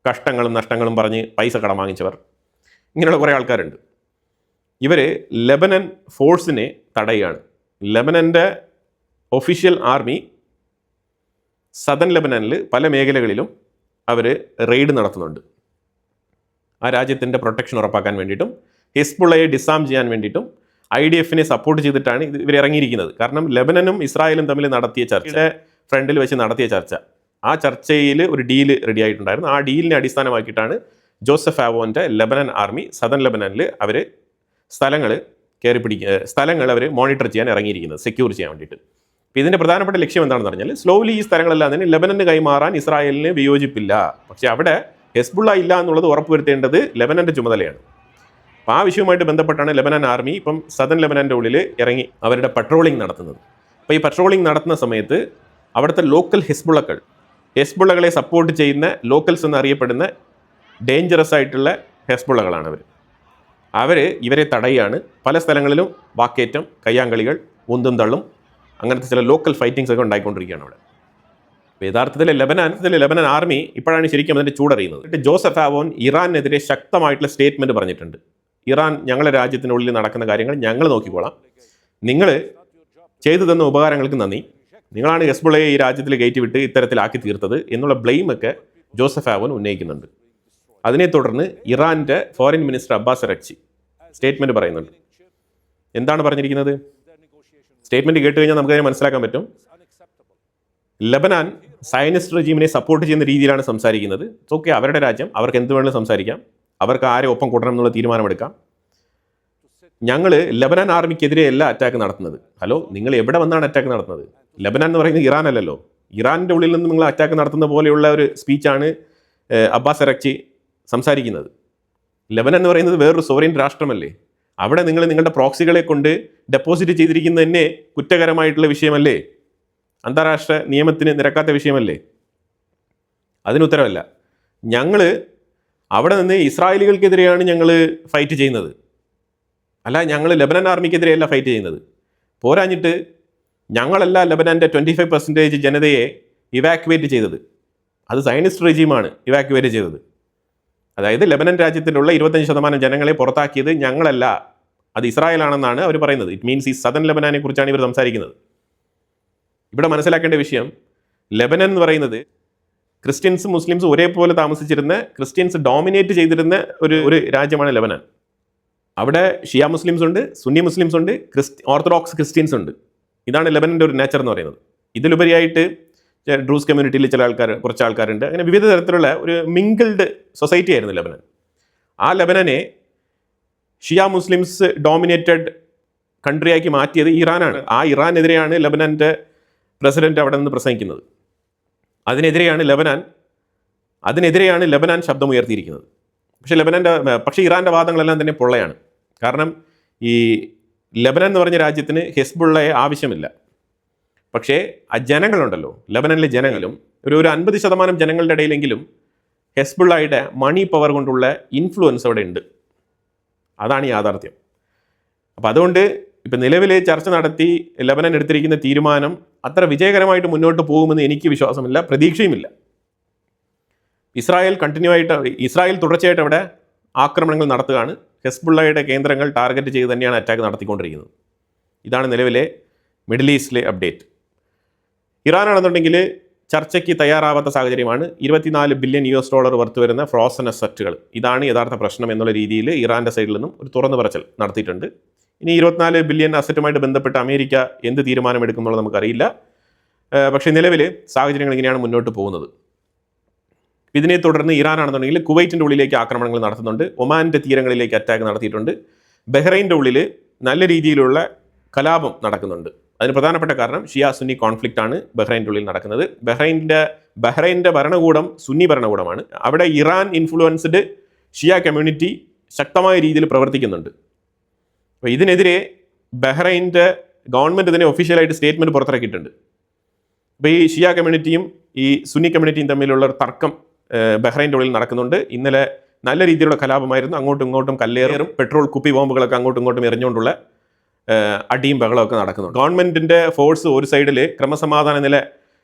കഷ്ടങ്ങളും നഷ്ടങ്ങളും പറഞ്ഞ് പൈസ കടം വാങ്ങിച്ചവർ, ഇങ്ങനെയുള്ള കുറേ ആൾക്കാരുണ്ട്. ഇവർ ലെബനൻ ഫോഴ്സിനെ തടയുകയാണ്. ലെബനൻ്റെ ഒഫീഷ്യൽ ആർമി സദൻ ലെബനനിൽ പല മേഖലകളിലും അവർ റെയ്ഡ് നടത്തുന്നുണ്ട്. ആ രാജ്യത്തിൻ്റെ പ്രൊട്ടക്ഷൻ ഉറപ്പാക്കാൻ വേണ്ടിയിട്ടും ഹിസ്ബുള്ളയെ ഡിസാം ചെയ്യാൻ വേണ്ടിയിട്ടും IDFനെ സപ്പോർട്ട് ചെയ്തിട്ടാണ് ഇവർ ഇറങ്ങിയിരിക്കുന്നത്. കാരണം ലെബനനും ഇസ്രായേലും തമ്മിൽ നടത്തിയ ചർച്ചയുടെ ഫ്രണ്ടിൽ വെച്ച് നടത്തിയ ചർച്ച, ആ ചർച്ചയിൽ ഒരു ഡീല് റെഡി ആയിട്ടുണ്ടായിരുന്നു. ആ ഡീലിനെ അടിസ്ഥാനമാക്കിയിട്ടാണ് ജോസഫ് ആവോൻ്റെ ലെബനൻ ആർമി സദൻ ലെബനനിൽ അവർ സ്ഥലങ്ങൾ അവർ മോണിറ്റർ ചെയ്യാൻ ഇറങ്ങിയിരിക്കുന്നത്, സെക്യൂർ ചെയ്യാൻ വേണ്ടിയിട്ട്. അപ്പോൾ ഇതിൻ്റെ പ്രധാനപ്പെട്ട ലക്ഷ്യം എന്താണെന്ന് പറഞ്ഞാൽ സ്ലോലി ഈ സ്ഥലങ്ങളെല്ലാം തന്നെ ലെബനന് കൈമാറാൻ ഇസ്രായേലിന് വിയോജിപ്പില്ല. പക്ഷേ അവിടെ ഹെസ്ബുള്ള ഇല്ല എന്നുള്ളത് ഉറപ്പുവരുത്തേണ്ടത് ലെബനൻ്റെ ചുമതലയാണ്. അപ്പോൾ ആ വിഷയവുമായിട്ട് ബന്ധപ്പെട്ടാണ് ലെബനൻ ആർമി ഇപ്പം സദൻ ലെബനൻ്റെ ഉള്ളിൽ ഇറങ്ങി അവരുടെ പട്രോളിംഗ് നടത്തുന്നത്. അപ്പോൾ ഈ പട്രോളിംഗ് നടത്തുന്ന സമയത്ത് അവിടുത്തെ ലോക്കൽ ഹിസ്ബുള്ളകളെ സപ്പോർട്ട് ചെയ്യുന്ന ലോക്കൽസ് എന്നറിയപ്പെടുന്ന ഡേഞ്ചറസ് ആയിട്ടുള്ള ഹെസ്ബുള്ളകളാണ് അവർ ഇവരെ തടയുകയാണ്. പല സ്ഥലങ്ങളിലും വാക്കേറ്റം, കയ്യാങ്കളികൾ, ഉന്തും തള്ളും, അങ്ങനത്തെ ചില ലോക്കൽ ഫൈറ്റിങ്സ് ഒക്കെ ഉണ്ടായിക്കൊണ്ടിരിക്കുകയാണ് അവിടെ. യഥാർത്ഥത്തിൽ ലെബനൻ ആർമി ഇപ്പോഴാണ് ശരിക്കും അതിൻ്റെ ചൂടറിയുന്നത്. ജോസഫ് ആവോൻ ഇറാനെതിരെ ശക്തമായിട്ടുള്ള സ്റ്റേറ്റ്മെൻറ്റ് പറഞ്ഞിട്ടുണ്ട്. ഇറാൻ ഞങ്ങളുടെ രാജ്യത്തിനുള്ളിൽ നടക്കുന്ന കാര്യങ്ങൾ ഞങ്ങൾ നോക്കിക്കോളാം, നിങ്ങൾ ചെയ്തു തന്ന ഉപകാരങ്ങൾക്ക് നന്ദി, നിങ്ങളാണ് ഹെസ്ബുള്ളയെ ഈ രാജ്യത്തിൽ കയറ്റിവിട്ട് ഇത്തരത്തിലാക്കി തീർത്തത് എന്നുള്ള ബ്ലെയിമൊക്കെ ജോസഫ് ആവോൻ ഉന്നയിക്കുന്നുണ്ട്. അതിനെ തുടർന്ന് ഇറാൻ്റെ foreign minister Abbas Araghchi statement പറയുന്നുണ്ട്. എന്താണ് പറഞ്ഞിരിക്കുന്നത്? സ്റ്റേറ്റ്മെൻറ്റ് കേട്ട് കഴിഞ്ഞാൽ നമുക്കതിനെ മനസ്സിലാക്കാൻ പറ്റും. ലെബനാൻ സയനിസ്റ്റ് റെജീമിനെ സപ്പോർട്ട് ചെയ്യുന്ന രീതിയിലാണ് സംസാരിക്കുന്നത്. ഓക്കെ, അവരുടെ രാജ്യം, അവർക്ക് എന്ത് വേണമെങ്കിലും സംസാരിക്കാം, അവർക്ക് ആരെ ഒപ്പം കൂട്ടണം എന്നുള്ള തീരുമാനമെടുക്കാം. ഞങ്ങൾ ലെബനാൻ ആർമിക്കെതിരെ അല്ല അറ്റാക്ക് നടത്തുന്നത്. ഹലോ, നിങ്ങൾ എവിടെ വന്നാണ് അറ്റാക്ക് നടത്തുന്നത്? ലെബനാൻ എന്ന് പറയുന്നത് ഇറാൻ അല്ലല്ലോ. ഇറാൻ്റെ ഉള്ളിൽ നിന്ന് നിങ്ങൾ അറ്റാക്ക് നടത്തുന്ന പോലെയുള്ള ഒരു സ്പീച്ചാണ് അബ്ബാസ് അറക്ചി സംസാരിക്കുന്നത്. ലെബനാൻ എന്ന് പറയുന്നത് വേറൊരു സോവറിൻ രാഷ്ട്രമല്ലേ? അവിടെ നിങ്ങൾ നിങ്ങളുടെ പ്രോക്സികളെ കൊണ്ട് ഡെപ്പോസിറ്റ് ചെയ്തിരിക്കുന്നത് തന്നെ കുറ്റകരമായിട്ടുള്ള വിഷയമല്ലേ? അന്താരാഷ്ട്ര നിയമത്തിന് നിരക്കാത്ത വിഷയമല്ലേ? അതിനുത്തരവല്ല. ഞങ്ങൾ അവിടെ നിന്ന് ഇസ്രായേലികൾക്കെതിരെയാണ് ഞങ്ങൾ ഫൈറ്റ് ചെയ്യുന്നത്, അല്ല ഞങ്ങൾ ലെബനാൻ ആർമിക്കെതിരെയല്ല ഫൈറ്റ് ചെയ്യുന്നത്. പോരാഞ്ഞിട്ട് ഞങ്ങളല്ല ലെബനാൻ്റെ 25% ജനതയെ ഇവാക്യുവേറ്റ് ചെയ്തത്, അത് സയനിസ്റ്റ് റെജീമാണ് ഇവാക്യുവേറ്റ് ചെയ്തത്. അതായത് ലെബനൻ രാജ്യത്തിലുള്ള 25% ജനങ്ങളെ പുറത്താക്കിയത് ഞങ്ങളല്ല, അത് ഇസ്രായേലാണെന്നാണ് അവർ പറയുന്നത്. ഇറ്റ് മീൻസ് ഈ സദൻ ലെബനാനെ കുറിച്ചാണ് ഇവർ സംസാരിക്കുന്നത്. ഇവിടെ മനസ്സിലാക്കേണ്ട വിഷയം, ലെബനൻ എന്ന് പറയുന്നത് ക്രിസ്ത്യൻസും മുസ്ലിംസും ഒരേപോലെ താമസിച്ചിരുന്ന, ക്രിസ്ത്യൻസ് ഡോമിനേറ്റ് ചെയ്തിരുന്ന ഒരു രാജ്യമാണ് ലെബനാൻ. അവിടെ ഷിയ മുസ്ലിംസ് ഉണ്ട്, സുന്നി മുസ്ലിംസ് ഉണ്ട്, ഓർത്തഡോക്സ് ക്രിസ്ത്യൻസ് ഉണ്ട്. ഇതാണ് ലെബനൻ്റെ ഒരു നേച്ചർ എന്ന് പറയുന്നത്. ഇതിലുപരിയായിട്ട് ഡ്രൂസ് കമ്മ്യൂണിറ്റിയിൽ കുറച്ച് ആൾക്കാരുണ്ട്. അങ്ങനെ വിവിധ തരത്തിലുള്ള ഒരു മിങ്കിൾഡ് സൊസൈറ്റി ആയിരുന്നു ലെബനൻ. ആ ലെബനനെ ഷിയ മുസ്ലിംസ് ഡോമിനേറ്റഡ് കൺട്രിയാക്കി മാറ്റിയത് ഇറാനാണ്. ആ ഇറാനെതിരെയാണ് ലെബനൻ്റെ പ്രസിഡന്റ് അവിടെ നിന്ന് പ്രസംഗിക്കുന്നത്. അതിനെതിരെയാണ് ലെബനാൻ ശബ്ദമുയർത്തിയിരിക്കുന്നത്. പക്ഷേ ഇറാൻ്റെ വാദങ്ങളെല്ലാം തന്നെ പൊള്ളയാണ്. കാരണം ഈ ലെബനൻ എന്ന് പറഞ്ഞ രാജ്യത്തിന് ഹെസ്ബുള്ളയെ ആവശ്യമില്ല. പക്ഷേ ആ ജനങ്ങളുണ്ടല്ലോ, ലെബനനിലെ ജനങ്ങളും ഒരു 50% ജനങ്ങളുടെ ഇടയിലെങ്കിലും ഹെസ്ബുള്ളയുടെ മണി പവർ കൊണ്ടുള്ള ഇൻഫ്ലുവൻസ് അവിടെ ഉണ്ട്. അതാണ് യാഥാർത്ഥ്യം. അപ്പം അതുകൊണ്ട് ഇപ്പം നിലവിൽ ചർച്ച നടത്തി ലെബനൻ എടുത്തിരിക്കുന്ന തീരുമാനം അത്ര വിജയകരമായിട്ട് മുന്നോട്ട് പോകുമെന്ന് എനിക്ക് വിശ്വാസമില്ല, പ്രതീക്ഷയുമില്ല. ഇസ്രായേൽ തുടർച്ചയായിട്ട് അവിടെ ആക്രമണങ്ങൾ നടത്തുകയാണ്. ഹെസ്ബുള്ളയുടെ കേന്ദ്രങ്ങൾ ടാർഗറ്റ് ചെയ്ത് തന്നെയാണ് അറ്റാക്ക് നടത്തിക്കൊണ്ടിരിക്കുന്നത്. ഇതാണ് നിലവിലെ മിഡിൽ ഈസ്റ്റിലെ അപ്ഡേറ്റ്. ഇറാനാണെന്നുണ്ടെങ്കിൽ ചർച്ചയ്ക്ക് തയ്യാറാവാത്ത സാഹചര്യമാണ്. $24 ബില്യൺ വർത്ത് വരുന്ന ഫ്രോസൺ അസറ്റുകൾ, ഇതാണ് യഥാർത്ഥ പ്രശ്നം എന്നുള്ള രീതിയിൽ ഇറാൻ്റെ സൈഡിൽ നിന്നും ഒരു തുറന്നു പറച്ചിൽ നടത്തിയിട്ടുണ്ട്. ഇനി 24 ബില്യൺ അസറ്റുമായിട്ട് ബന്ധപ്പെട്ട് അമേരിക്ക എന്ത് തീരുമാനമെടുക്കുന്നുള്ളത് നമുക്കറിയില്ല. പക്ഷേ നിലവിൽ സാഹചര്യങ്ങൾ ഇങ്ങനെയാണ് മുന്നോട്ട് പോകുന്നത്. ഇതിനെ തുടർന്ന് ഇറാനാണെന്നുണ്ടെങ്കിൽ കുവൈറ്റിൻ്റെ ഉള്ളിലേക്ക് ആക്രമണങ്ങൾ നടത്തുന്നുണ്ട്, ഒമാൻ്റെ തീരങ്ങളിലേക്ക് അറ്റാക്ക് നടത്തിയിട്ടുണ്ട്, ബഹ്റൈൻ്റെ ഉള്ളിൽ നല്ല രീതിയിലുള്ള കലാപം നടക്കുന്നുണ്ട്. അതിന് പ്രധാനപ്പെട്ട കാരണം ഷിയ സുന്നി കോൺഫ്ലിക്റ്റ് ആണ് ബഹ്റൈൻ്റെ ഉള്ളിൽ നടക്കുന്നത്. ബഹ്റൈൻ്റെ ഭരണകൂടം സുന്നി ഭരണകൂടമാണ്. അവിടെ ഇറാൻ ഇൻഫ്ലുവൻസ്ഡ് ഷിയ കമ്മ്യൂണിറ്റി ശക്തമായ രീതിയിൽ പ്രവർത്തിക്കുന്നുണ്ട്. അപ്പോൾ ഇതിനെതിരെ ബഹ്റൈൻ്റെ ഗവൺമെൻറ് ഇതിനെ ഒഫീഷ്യലായിട്ട് സ്റ്റേറ്റ്മെൻറ്റ് പുറത്തിറക്കിയിട്ടുണ്ട്. അപ്പോൾ ഈ ഷിയ കമ്മ്യൂണിറ്റിയും ഈ സുന്നി കമ്മ്യൂണിറ്റിയും തമ്മിലുള്ള ഒരു തർക്കം ബഹ്റൈൻ്റെ ഉള്ളിൽ നടക്കുന്നുണ്ട്. ഇന്നലെ നല്ല രീതിയിലുള്ള കലാപമായിരുന്നു. അങ്ങോട്ടും ഇങ്ങോട്ടും കല്ലേറും പെട്രോൾ കുപ്പി ബോംബുകളൊക്കെ അങ്ങോട്ടും ഇങ്ങോട്ടും എറിഞ്ഞുകൊണ്ടുള്ള അടിയും ബഹളമൊക്കെ നടക്കുന്നുണ്ട്. ഗവൺമെൻറ്റിൻ്റെ ഫോഴ്സ് ഒരു സൈഡിൽ ക്രമസമാധാന നില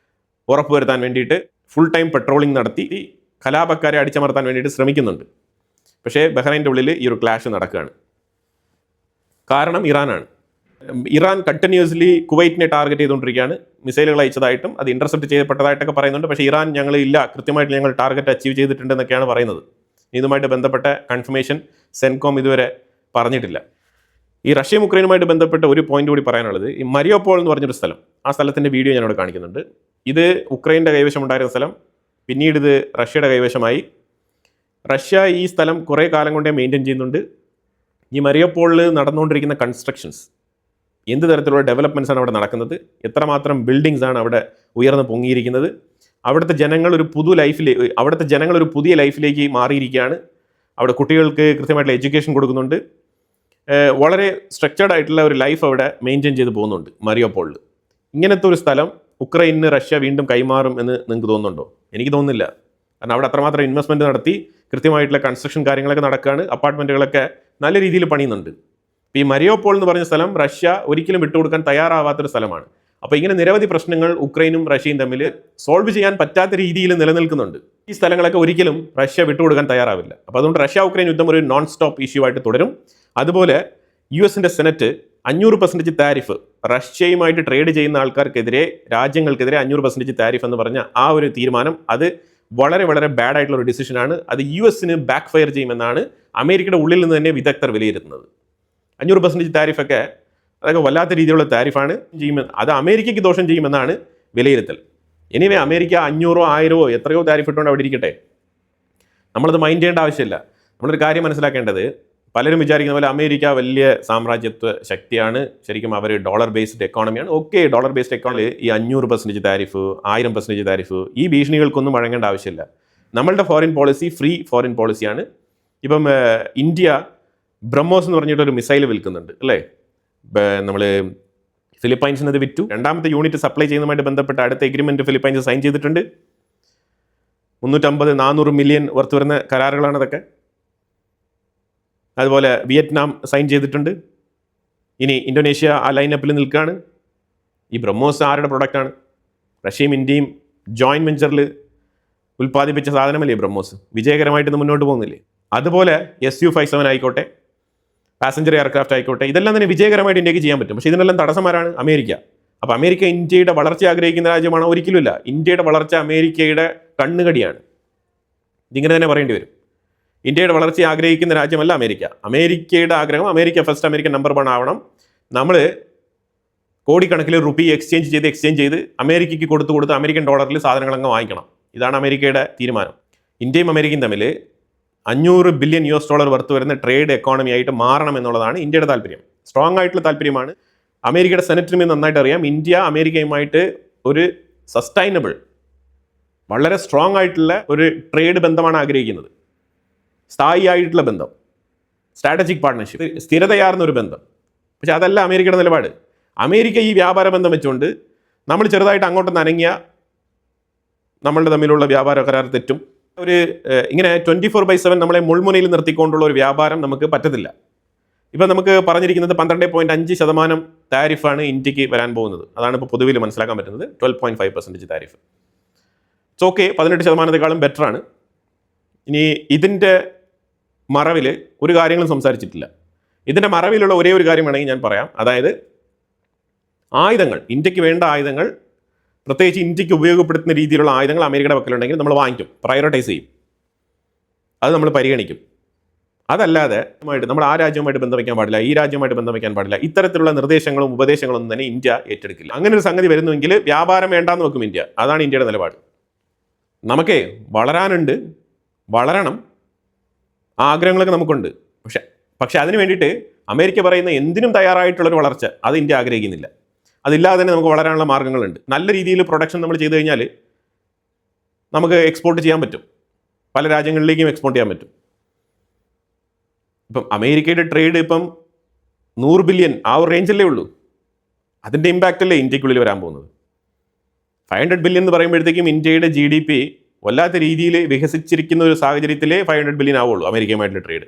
ഉറപ്പുവരുത്താൻ വേണ്ടിയിട്ട് ഫുൾ ടൈം പെട്രോളിംഗ് നടത്തി ഈ കലാപക്കാരെ അടിച്ചമർത്താൻ വേണ്ടിയിട്ട് ശ്രമിക്കുന്നുണ്ട്. പക്ഷേ ബഹ്റൈൻ്റെ ഉള്ളിൽ ഈ ഒരു ക്ലാഷ് നടക്കുകയാണ്. കാരണം ഇറാനാണ്. ഇറാൻ കണ്ടിന്യൂസ്ലി കുവൈറ്റിനെ ടാർഗറ്റ് ചെയ്തുകൊണ്ടിരിക്കുകയാണ്. മിസൈലുകൾ അയച്ചതായിട്ടും അത് ഇൻ്റർസെപ്റ്റ് ചെയ്യപ്പെട്ടതായിട്ടൊക്കെ പറയുന്നുണ്ട്. പക്ഷേ ഇറാൻ കൃത്യമായിട്ട് ഞങ്ങൾ ടാർഗറ്റ് അച്ചീവ് ചെയ്തിട്ടുണ്ടെന്നൊക്കെയാണ് പറയുന്നത്. ഇതുമായിട്ട് ബന്ധപ്പെട്ട കൺഫർമേഷൻ സെൻകോം ഇതുവരെ പറഞ്ഞിട്ടില്ല. ഈ റഷ്യയും ഉക്രൈനുമായിട്ട് ബന്ധപ്പെട്ട ഒരു പോയിന്റ് കൂടി പറയാനുള്ളത്, ഈ മരിയോപോൾ എന്ന് പറഞ്ഞൊരു സ്ഥലം, ആ സ്ഥലത്തിൻ്റെ വീഡിയോ ഞാനിവിടെ കാണിക്കുന്നുണ്ട്. ഇത് ഉക്രൈൻ്റെ കൈവശം ഉണ്ടായിരുന്ന സ്ഥലം, പിന്നീട് ഇത് റഷ്യയുടെ കൈവശമായി. റഷ്യ ഈ സ്ഥലം കുറേ കാലം കൊണ്ടേ മെയിൻറ്റെയിൻ ചെയ്യുന്നുണ്ട്. ഈ മരിയോപോളിൽ നടന്നുകൊണ്ടിരിക്കുന്ന കൺസ്ട്രക്ഷൻസ്, എന്ത് തരത്തിലുള്ള ഡെവലപ്മെൻറ്റ്സ് ആണ് അവിടെ നടക്കുന്നത്, എത്രമാത്രം ബിൽഡിങ്സ് ആണ് അവിടെ ഉയർന്ന് പൊങ്ങിയിരിക്കുന്നത്, അവിടുത്തെ ജനങ്ങൾ ഒരു പുതിയ ലൈഫിലേക്ക് മാറിയിരിക്കുകയാണ്. അവിടെ കുട്ടികൾക്ക് കൃത്യമായിട്ടുള്ള എഡ്യൂക്കേഷൻ കൊടുക്കുന്നുണ്ട്. വളരെ സ്ട്രക്ചേർഡ് ആയിട്ടുള്ള ഒരു ലൈഫ് അവിടെ മെയിൻറ്റെയിൻ ചെയ്ത് പോകുന്നുണ്ട് മരിയോപോളിൽ. ഇങ്ങനത്തെ ഒരു സ്ഥലം ഉക്രൈനിന് റഷ്യ വീണ്ടും കൈമാറും എന്ന് നിങ്ങൾക്ക് തോന്നുന്നുണ്ടോ? എനിക്ക് തോന്നുന്നില്ല. കാരണം അവിടെ അത്രമാത്രം ഇൻവെസ്റ്റ്മെൻറ്റ് നടത്തി കൃത്യമായിട്ടുള്ള കൺസ്ട്രക്ഷൻ കാര്യങ്ങളൊക്കെ നടക്കുകയാണ്. അപ്പാർട്ട്മെൻറ്റുകളൊക്കെ നല്ല രീതിയിൽ പണിയുന്നുണ്ട്. ഈ മരിയോപോൾ എന്ന് പറഞ്ഞ സ്ഥലം റഷ്യ ഒരിക്കലും വിട്ടുകൊടുക്കാൻ തയ്യാറാവാത്തൊരു സ്ഥലമാണ്. അപ്പോൾ ഇങ്ങനെ നിരവധി പ്രശ്നങ്ങൾ ഉക്രൈനും റഷ്യയും തമ്മിൽ സോൾവ് ചെയ്യാൻ പറ്റാത്ത രീതിയിൽ നിലനിൽക്കുന്നുണ്ട്. ഈ സ്ഥലങ്ങളൊക്കെ ഒരിക്കലും റഷ്യ വിട്ടുകൊടുക്കാൻ തയ്യാറാവില്ല. അപ്പോൾ അതുകൊണ്ട് റഷ്യ ഉക്രൈൻ യുദ്ധം ഒരു നോൺ സ്റ്റോപ്പ് ഇഷ്യൂ ആയിട്ട് തുടരും. അതുപോലെ US സെനറ്റ് 500% താരിഫ്, റഷ്യയുമായിട്ട് ട്രേഡ് ചെയ്യുന്ന ആൾക്കാർക്കെതിരെ, രാജ്യങ്ങൾക്കെതിരെ 500% താരിഫ് എന്ന് പറഞ്ഞ ആ ഒരു തീരുമാനം അത് വളരെ വളരെ ബാഡ് ആയിട്ടുള്ള ഒരു ഡിസിഷനാണ്. അത് US ബാക്ക് ഫയർ ചെയ്യുമെന്നാണ് അമേരിക്കയുടെ ഉള്ളിൽ നിന്ന് തന്നെ വിദഗ്ധർ വിലയിരുത്തുന്നത്. 500% താരിഫൊക്കെ അതൊക്കെ വല്ലാത്ത രീതിയിലുള്ള താരിഫാണ് അത് അമേരിക്കയ്ക്ക് ദോഷം ചെയ്യുമെന്നാണ് വിലയിരുത്തൽ. എനിവേ അമേരിക്ക 500 1000 എത്രയോ താരിഫ് ഇട്ടുകൊണ്ട് അവിടെ ഇരിക്കട്ടെ, നമ്മളത് മൈൻഡ് ചെയ്യേണ്ട ആവശ്യമില്ല. നമ്മളൊരു കാര്യം മനസ്സിലാക്കേണ്ടത്, പലരും വിചാരിക്കുന്ന പോലെ അമേരിക്ക വലിയ സാമ്രാജ്യത്വ ശക്തിയാണ്, ശരിക്കും അവർ ഡോളർ ബേസ്ഡ് എക്കോണമിയാണ്. ഓക്കെ, ഡോളർ ബേസ്ഡ് എക്കോണമി ഈ 500% താരിഫ്, 1000% താരിഫ്, ഈ ഭീഷണികൾക്കൊന്നും വഴങ്ങേണ്ട ആവശ്യമില്ല. നമ്മളുടെ ഫോറിൻ പോളിസി ഫ്രീ ഫോറിൻ പോളിസിയാണ്. ഇപ്പം ഇന്ത്യ ബ്രഹ്മോസ് എന്ന് പറഞ്ഞിട്ടൊരു മിസൈൽ വിൽക്കുന്നുണ്ട് അല്ലേ, നമ്മൾ ഫിലിപ്പൈൻസിന് അത് വിറ്റു. 2ാമത്തെ യൂണിറ്റ് സപ്ലൈ ചെയ്യുന്നതുമായിട്ട് ബന്ധപ്പെട്ട അടുത്ത എഗ്രിമെൻറ്റ് ഫിലിപ്പൈൻസ് സൈൻ ചെയ്തിട്ടുണ്ട്. 350-400 മില്യൺ വർത്ത് വരുന്ന കരാറുകളാണ് അതൊക്കെ. അതുപോലെ വിയറ്റ്നാം സൈൻ ചെയ്തിട്ടുണ്ട്. ഇനി ഇന്തോനേഷ്യ ആ ലൈനപ്പിൽ നിൽക്കുകയാണ്. ഈ ബ്രഹ്മോസ് ആരുടെ പ്രൊഡക്റ്റാണ്? റഷ്യയും ഇന്ത്യയും ജോയിൻറ്റ് വെഞ്ചറിൽ ഉൽപ്പാദിപ്പിച്ച സാധനമല്ലേ ബ്രഹ്മോസ്. വിജയകരമായിട്ട് മുന്നോട്ട് പോകുന്നില്ലേ? അതുപോലെ Su-57 ആയിക്കോട്ടെ, പാസഞ്ചർ എയർക്രാഫ്റ്റ് ആയിക്കോട്ടെ, ഇതെല്ലാം തന്നെ വിജയകരമായിട്ട് ഇന്ത്യക്ക് ചെയ്യാൻ പറ്റും. പക്ഷേ ഇതിനെല്ലാം തടസ്സമാരാണ് അമേരിക്ക. അപ്പോൾ അമേരിക്ക ഇന്ത്യയുടെ വളർച്ച ആഗ്രഹിക്കുന്ന രാജ്യമാണോ? ഒരിക്കലുമില്ല. ഇന്ത്യയുടെ വളർച്ച അമേരിക്കയുടെ കണ്ണുകടിയാണ്. ഇതിങ്ങനെ തന്നെ പറയേണ്ടി വരും. ഇന്ത്യയുടെ വളർച്ച ആഗ്രഹിക്കുന്ന രാജ്യമല്ല അമേരിക്ക. അമേരിക്കയുടെ ആഗ്രഹം അമേരിക്ക ഫസ്റ്റ്, അമേരിക്ക നമ്പർ 1 ആവണം. നമ്മൾ കോടിക്കണക്കിൽ റുപ്പി എക്സ്ചേഞ്ച് ചെയ്ത് അമേരിക്കയ്ക്ക് കൊടുത്ത് അമേരിക്കൻ ഡോളറിൽ സാധനങ്ങളങ്ങ് വാങ്ങിക്കണം. ഇതാണ് അമേരിക്കയുടെ തീരുമാനം. ഇന്ത്യയും അമേരിക്കയും തമ്മിൽ $500 ബില്യൺ വർത്ത് വരുന്ന ട്രേഡ് എക്കോണമി ആയിട്ട് മാറണം എന്നുള്ളതാണ് ഇന്ത്യയുടെ താല്പര്യം. സ്ട്രോങ് ആയിട്ടുള്ള താല്പര്യമാണ്. അമേരിക്കയുടെ സെനറ്റിനും നന്നായിട്ട് അറിയാം, ഇന്ത്യ അമേരിക്കയുമായിട്ട് ഒരു സസ്റ്റൈനബിൾ, വളരെ സ്ട്രോങ് ആയിട്ടുള്ള ഒരു ട്രേഡ് ബന്ധമാണ് ആഗ്രഹിക്കുന്നത്. സ്ഥായിയായിട്ടുള്ള ബന്ധം, സ്ട്രാറ്റജിക് പാർട്ട്ണർഷിപ്പ്, സ്ഥിരതയാർന്ന ഒരു ബന്ധം. പക്ഷെ അതല്ല അമേരിക്കയുടെ നിലപാട്. അമേരിക്ക ഈ വ്യാപാര ബന്ധം വെച്ചുകൊണ്ട് നമ്മൾ ചെറുതായിട്ട് അങ്ങോട്ട് നനങ്ങിയ നമ്മളുടെ തമ്മിലുള്ള വ്യാപാര കരാർ തെറ്റും. ഒരു ഇങ്ങനെ 24/7 നമ്മളെ മുൾമുനയിൽ നിർത്തിക്കൊണ്ടുള്ള ഒരു വ്യാപാരം നമുക്ക് പറ്റത്തില്ല. ഇപ്പം നമുക്ക് പറഞ്ഞിരിക്കുന്നത് 12.5% താരിഫാണ് ഇന്ത്യക്ക് വരാൻ പോകുന്നത്. അതാണ് ഇപ്പോൾ പൊതുവിൽ മനസ്സിലാക്കാൻ പറ്റുന്നത്. 12.5% താരിഫ്. ഇറ്റ്സ് ഓക്കെ, 18%-ക്കാളും ബെറ്ററാണ്. ഇനി ഇതിൻ്റെ മറവിൽ ഒരു കാര്യങ്ങളും സംസാരിച്ചിട്ടില്ല. ഇതിൻ്റെ മറവിലുള്ള ഒരേ ഒരു കാര്യം വേണമെങ്കിൽ ഞാൻ പറയാം. അതായത് ആയുധങ്ങൾ, ഇന്ത്യക്ക് വേണ്ട ആയുധങ്ങൾ, പ്രത്യേകിച്ച് ഇന്ത്യക്ക് ഉപയോഗപ്പെടുത്തുന്ന രീതിയിലുള്ള ആയുധങ്ങൾ അമേരിക്കയുടെ പക്കലുണ്ടെങ്കിൽ നമ്മൾ വാങ്ങിക്കും, പ്രയോറിറ്റൈസ് ചെയ്യും, അത് നമ്മൾ പരിഗണിക്കും. അതല്ലാതെ നമ്മൾ ആ രാജ്യവുമായിട്ട് ബന്ധം വയ്ക്കാൻ പാടില്ല, ഈ രാജ്യവുമായിട്ട് ബന്ധം വയ്ക്കാൻ പാടില്ല, ഇത്തരത്തിലുള്ള നിർദ്ദേശങ്ങളും ഉപദേശങ്ങളൊന്നും തന്നെ ഇന്ത്യ ഏറ്റെടുക്കില്ല. അങ്ങനെ ഒരു സംഗതി വരുന്നുവെങ്കിൽ വ്യാപാരം വേണ്ടാന്ന് വെക്കും ഇന്ത്യ. അതാണ് ഇന്ത്യയുടെ നിലപാട്. നമുക്കേ വളരാനുണ്ട്, വളരണം, ആഗ്രഹങ്ങളൊക്കെ നമുക്കുണ്ട്. പക്ഷെ അതിന് വേണ്ടിയിട്ട് അമേരിക്ക പറയുന്ന എന്തിനും തയ്യാറായിട്ടുള്ളൊരു വളർച്ച അത് ഇന്ത്യ ആഗ്രഹിക്കുന്നില്ല. അതില്ലാതെ തന്നെ നമുക്ക് വളരാനുള്ള മാർഗ്ഗങ്ങളുണ്ട്. നല്ല രീതിയിൽ പ്രൊഡക്ഷൻ നമ്മൾ ചെയ്തു കഴിഞ്ഞാൽ നമുക്ക് എക്സ്പോർട്ട് ചെയ്യാൻ പറ്റും, പല രാജ്യങ്ങളിലേക്കും എക്സ്പോർട്ട് ചെയ്യാൻ പറ്റും. ഇപ്പം അമേരിക്കയുടെ ട്രേഡ് ഇപ്പം 100 ബില്യൺ ആ ഒരു റേഞ്ചല്ലേ ഉള്ളൂ. അതിൻ്റെ ഇമ്പാക്റ്റ് അല്ലേ ഇന്ത്യക്കുള്ളിൽ വരാൻ പോകുന്നത്. 500 ബില്യൺ എന്ന് പറയുമ്പോഴത്തേക്കും ഇന്ത്യയുടെ GDP വല്ലാത്ത രീതിയിൽ വികസിച്ചിരിക്കുന്ന ഒരു സാഹചര്യത്തിലേ 500 ബില്യൺ ആവുള്ളൂ അമേരിക്കയുമായിട്ടുള്ള ട്രേഡ്.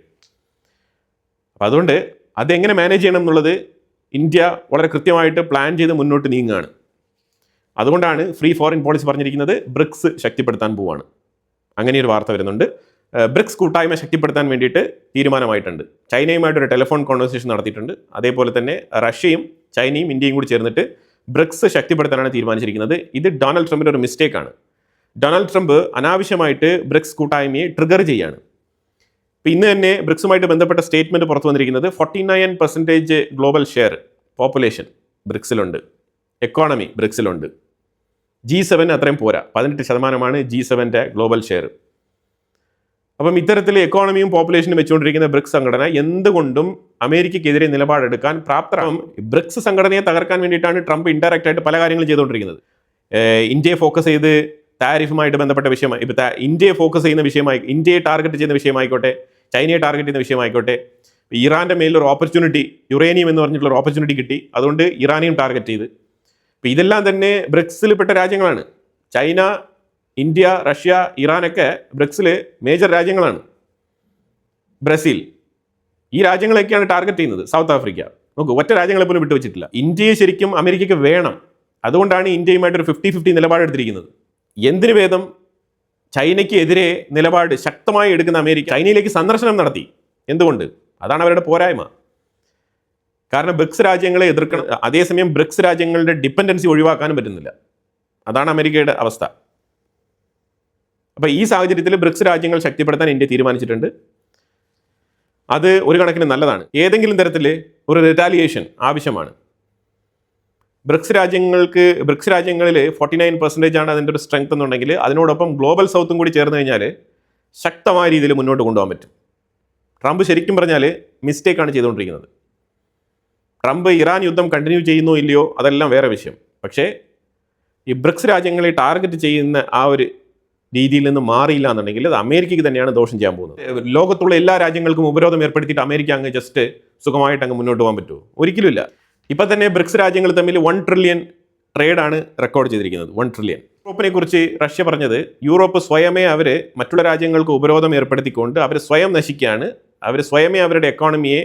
അപ്പം അതുകൊണ്ട് അതെങ്ങനെ മാനേജ് ചെയ്യണം എന്നുള്ളത് ഇന്ത്യ വളരെ കൃത്യമായിട്ട് പ്ലാൻ ചെയ്ത് മുന്നോട്ട് നീങ്ങുകയാണ്. അതുകൊണ്ടാണ് ഫ്രീ ഫോറിൻ പോളിസി പറഞ്ഞിരിക്കുന്നത് ബ്രിക്സ് ശക്തിപ്പെടുത്താൻ പോവുകയാണ്. അങ്ങനെയൊരു വാർത്ത വരുന്നുണ്ട്. ബ്രിക്സ് കൂട്ടായ്മ ശക്തിപ്പെടുത്താൻ വേണ്ടിയിട്ട് തീരുമാനമായിട്ടുണ്ട്. ചൈനയുമായിട്ടൊരു ടെലിഫോൺ കോൺവെർസേഷൻ നടത്തിയിട്ടുണ്ട്. അതേപോലെ തന്നെ റഷ്യയും ചൈനയും ഇന്ത്യയും കൂടി ചേർന്നിട്ട് ബ്രിക്സ് ശക്തിപ്പെടുത്താനാണ് തീരുമാനിച്ചിരിക്കുന്നത്. ഇത് ഡൊണാൾഡ് ട്രംപിൻ്റെ ഒരു മിസ്റ്റേക്കാണ്. ഡൊണാൾഡ് ട്രംപ് അനാവശ്യമായിട്ട് ബ്രിക്സ് കൂട്ടായ്മയെ ട്രിഗർ ചെയ്യാണ്. ഇപ്പോൾ ഇന്ന് തന്നെ ബ്രിക്സുമായിട്ട് ബന്ധപ്പെട്ട സ്റ്റേറ്റ്മെൻറ്റ് പുറത്തു വന്നിരിക്കുന്നത് 49% ഗ്ലോബൽ ഷെയർ പോപ്പുലേഷൻ ബ്രിക്സിലുണ്ട്, എക്കോണമി ബ്രിക്സിലുണ്ട്. G7 അത്രയും പോരാ, 18% G7 ഗ്ലോബൽ ഷെയർ. അപ്പം ഇത്തരത്തിൽ എക്കോണമിയും പോപ്പുലേഷനും വെച്ചുകൊണ്ടിരിക്കുന്ന ബ്രിക്സ് സംഘടന എന്തുകൊണ്ടും അമേരിക്കയ്ക്കെതിരെ നിലപാടെടുക്കാൻ പ്രാപ്തരാകും. ബ്രിക്സ് സംഘടനയെ തകർക്കാൻ വേണ്ടിയിട്ടാണ് ട്രംപ് ഇൻഡയറക്റ്റ് ആയിട്ട് പല കാര്യങ്ങളും ചെയ്തുകൊണ്ടിരിക്കുന്നത്. ഇന്ത്യയെ ഫോക്കസ് ചെയ്ത് താരിഫുമായിട്ട് ബന്ധപ്പെട്ട വിഷയമായി, ഇപ്പോൾ ഇന്ത്യയെ ഫോക്കസ് ചെയ്യുന്ന വിഷയമായി, ഇന്ത്യയെ ടാർഗറ്റ് ചെയ്യുന്ന വിഷയമായിക്കോട്ടെ, ചൈനയെ ടാർഗറ്റ് ചെയ്യുന്ന വിഷയമായിക്കോട്ടെ, ഇറാൻ്റെ മേലൊരു ഓപ്പർച്യൂണിറ്റി, യുറേനിയം എന്ന് പറഞ്ഞിട്ടുള്ള ഓപ്പർച്യൂണിറ്റി കിട്ടി, അതുകൊണ്ട് ഇറാനെയും ടാർഗറ്റ് ചെയ്ത്. അപ്പോൾ ഇതെല്ലാം തന്നെ ബ്രിക്സിൽപ്പെട്ട രാജ്യങ്ങളാണ്. ചൈന, ഇന്ത്യ, റഷ്യ, ഇറാനൊക്കെ ബ്രിക്സിൽ മേജർ രാജ്യങ്ങളാണ്. ബ്രസീൽ, ഈ രാജ്യങ്ങളൊക്കെയാണ് ടാർഗറ്റ് ചെയ്യുന്നത്. സൗത്ത് ആഫ്രിക്ക, നോക്കൂ, ഒറ്റ രാജ്യങ്ങളെ പോലും വിട്ടുവെച്ചിട്ടില്ല. ഇന്ത്യയെ ശരിക്കും അമേരിക്കയ്ക്ക് വേണം. അതുകൊണ്ടാണ് ഇന്ത്യയുമായിട്ടൊരു 50-50 നിലപാടെടുത്തിരിക്കുന്നത്. എന്തിനു ഭേദം ചൈനയ്ക്ക് എതിരെ നിലപാട് ശക്തമായി എടുക്കുന്ന അമേരിക്ക ചൈനയിലേക്ക് സന്ദർശനം നടത്തി. എന്തുകൊണ്ട്? അതാണ് അവരുടെ പോരായ്മ. കാരണം ബ്രിക്സ് രാജ്യങ്ങളെ എതിർക്കണം, അതേസമയം ബ്രിക്സ് രാജ്യങ്ങളുടെ ഡിപ്പെൻഡൻസി ഒഴിവാക്കാനും പറ്റുന്നില്ല. അതാണ് അമേരിക്കയുടെ അവസ്ഥ. അപ്പോൾ ഈ സാഹചര്യത്തിൽ ബ്രിക്സ് രാജ്യങ്ങൾ ശക്തിപ്പെടുത്താൻ ഇന്ത്യ തീരുമാനിച്ചിട്ടുണ്ട്. അത് ഒരു കണക്കിന് നല്ലതാണ്. ഏതെങ്കിലും തരത്തിൽ ഒരു റിറ്റാലിയേഷൻ ആവശ്യമാണ്. ബ്രിക്സ് രാജ്യങ്ങളിൽ 49% ആണ് അതിൻ്റെ ഒരു സ്ട്രെങ്ത് എന്നുണ്ടെങ്കിൽ അതിനോടൊപ്പം ഗ്ലോബൽ സൗത്തും കൂടി ചേർന്ന് കഴിഞ്ഞാൽ ശക്തമായ രീതിയിൽ മുന്നോട്ട് കൊണ്ടുപോകാൻ പറ്റും. ട്രംപ് ശരിക്കും പറഞ്ഞാൽ മിസ്റ്റേക്കാണ് ചെയ്തുകൊണ്ടിരിക്കുന്നത്. ട്രംപ് ഇറാൻ യുദ്ധം കണ്ടിന്യൂ ചെയ്യുന്നോ ഇല്ലയോ അതെല്ലാം വേറെ വിഷയം. പക്ഷേ ഈ ബ്രിക്സ് രാജ്യങ്ങളെ ടാർഗറ്റ് ചെയ്യുന്ന ആ ഒരു രീതിയിൽ നിന്ന് മാറിയില്ല എന്നുണ്ടെങ്കിൽ അത് അമേരിക്കയ്ക്ക് തന്നെയാണ് ദോഷം ചെയ്യാൻ പോകുന്നത്. ലോകത്തുള്ള എല്ലാ രാജ്യങ്ങൾക്കും ഉപരോധം ഏർപ്പെടുത്തിയിട്ട് അമേരിക്ക അങ്ങ് ജസ്റ്റ് സുഖമായിട്ട് അങ്ങ് മുന്നോട്ട് പോകാൻ പറ്റുമോ? ഒരിക്കലുമില്ല. ഇപ്പം തന്നെ ബ്രിക്സ് രാജ്യങ്ങൾ തമ്മിൽ 1 ട്രില്യൺ ട്രേഡാണ് റെക്കോർഡ് ചെയ്തിരിക്കുന്നത്. 1 ട്രില്യൺ. യൂറോപ്പിനെ കുറിച്ച് റഷ്യ പറഞ്ഞത് യൂറോപ്പ് സ്വയമേ അവർ മറ്റുള്ള രാജ്യങ്ങൾക്ക് ഉപരോധം ഏർപ്പെടുത്തിക്കൊണ്ട് അവർ സ്വയം നശിക്കുകയാണ്, അവർ സ്വയമേ അവരുടെ എക്കോണമിയെ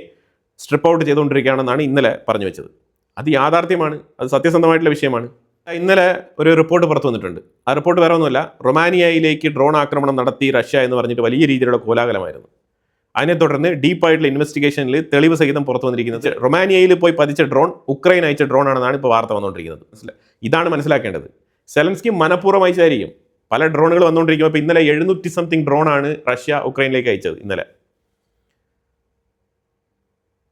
സ്ട്രിപ്പ് ഔട്ട് ചെയ്തുകൊണ്ടിരിക്കുകയാണെന്നാണ് ഇന്നലെ പറഞ്ഞു വെച്ചത്. അത് യാഥാർത്ഥ്യമാണ്, അത് സത്യസന്ധമായിട്ടുള്ള വിഷയമാണ്. ഇന്നലെ ഒരു റിപ്പോർട്ട് പുറത്തു വന്നിട്ടുണ്ട്. ആ റിപ്പോർട്ട് വേറെ ഒന്നുമല്ല, റൊമാനിയയിലേക്ക് ഡ്രോൺ ആക്രമണം നടത്തി റഷ്യ എന്ന് പറഞ്ഞിട്ട് വലിയ രീതിയിലുള്ള കോലാഹലമായിരുന്നു. അതിനെ തുടർന്ന് ഡീപ്പായിട്ടുള്ള ഇൻവെസ്റ്റിഗേഷനിൽ തെളിവ് സഹിതം പുറത്തു വന്നിരിക്കുന്നത് റൊമാനിയയിൽ പോയി പതിച്ച ഡ്രോൺ ഉക്രൈൻ അയച്ച ഡ്രോൺ ആണെന്നാണ് ഇപ്പോൾ വാർത്ത വന്നുകൊണ്ടിരിക്കുന്നത്. ഇതാണ് മനസ്സിലാക്കേണ്ടത്. സെലൻസ്കി മനഃപൂർവ്വം അയച്ചായിരിക്കും. പല ഡ്രോണുകൾ വന്നുകൊണ്ടിരിക്കുമ്പോൾ ഇപ്പോൾ ഇന്നലെ 700 സംതിങ് ഡ്രോണാണ് റഷ്യ ഉക്രൈനിലേക്ക് അയച്ചത്. ഇന്നലെ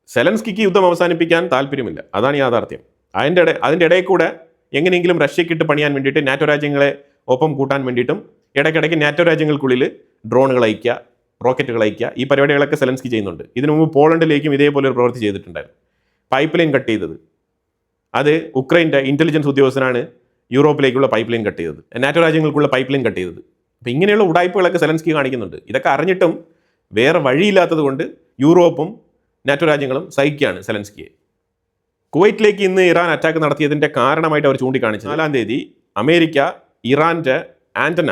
സെലൻസ്കിക്ക് യുദ്ധം അവസാനിപ്പിക്കാൻ താല്പര്യമില്ല, അതാണ് യാഥാർത്ഥ്യം. അതിൻ്റെ ഇടയിൽ കൂടെ എങ്ങനെയെങ്കിലും റഷ്യക്കിട്ട് പണിയാൻ വേണ്ടിയിട്ട് നാറ്റോ രാജ്യങ്ങളെ ഒപ്പം കൂട്ടാൻ വേണ്ടിയിട്ടും ഇടയ്ക്കിടയ്ക്ക് നാറ്റോ രാജ്യങ്ങൾക്കുള്ളിൽ ഡ്രോണുകൾ അയക്കുക, റോക്കറ്റുകൾ അയക്കുക, ഈ പരിപാടികളൊക്കെ സെലൻസ്കി ചെയ്യുന്നുണ്ട്. ഇതിനു മുമ്പ് പോളണ്ടിലേക്കും ഇതേപോലെ ഒരു പ്രവൃത്തി ചെയ്തിട്ടുണ്ടായിരുന്നു. പൈപ്പ് ലൈൻ കട്ട് ചെയ്തത് അത് ഉക്രൈൻ്റെ ഇൻ്റലിജൻസ് ഉദ്യോഗസ്ഥനാണ് യൂറോപ്പിലേക്കുള്ള പൈപ്പ് ലൈൻ കട്ട് ചെയ്തത്, നാറ്റോ രാജ്യങ്ങൾക്കുള്ള പൈപ്പ് ലൈൻ കട്ട് ചെയ്തത്. അപ്പോൾ ഇങ്ങനെയുള്ള ഉടായ്പകളൊക്കെ സെലൻസ്കി കാണിക്കുന്നുണ്ട്. ഇതൊക്കെ അറിഞ്ഞിട്ടും വേറെ വഴിയില്ലാത്തത് കൊണ്ട് യൂറോപ്പും നാറ്റോ രാജ്യങ്ങളും സഹിക്കുകയാണ് സെലൻസ്കിയെ. കുവൈറ്റിലേക്ക് ഇന്ന് ഇറാൻ അറ്റാക്ക് നടത്തിയതിൻ്റെ കാരണമായിട്ട് അവർ ചൂണ്ടിക്കാണിച്ചത് 4-ാം തീയതി അമേരിക്ക ഇറാൻ്റെ ആൻറ്റന,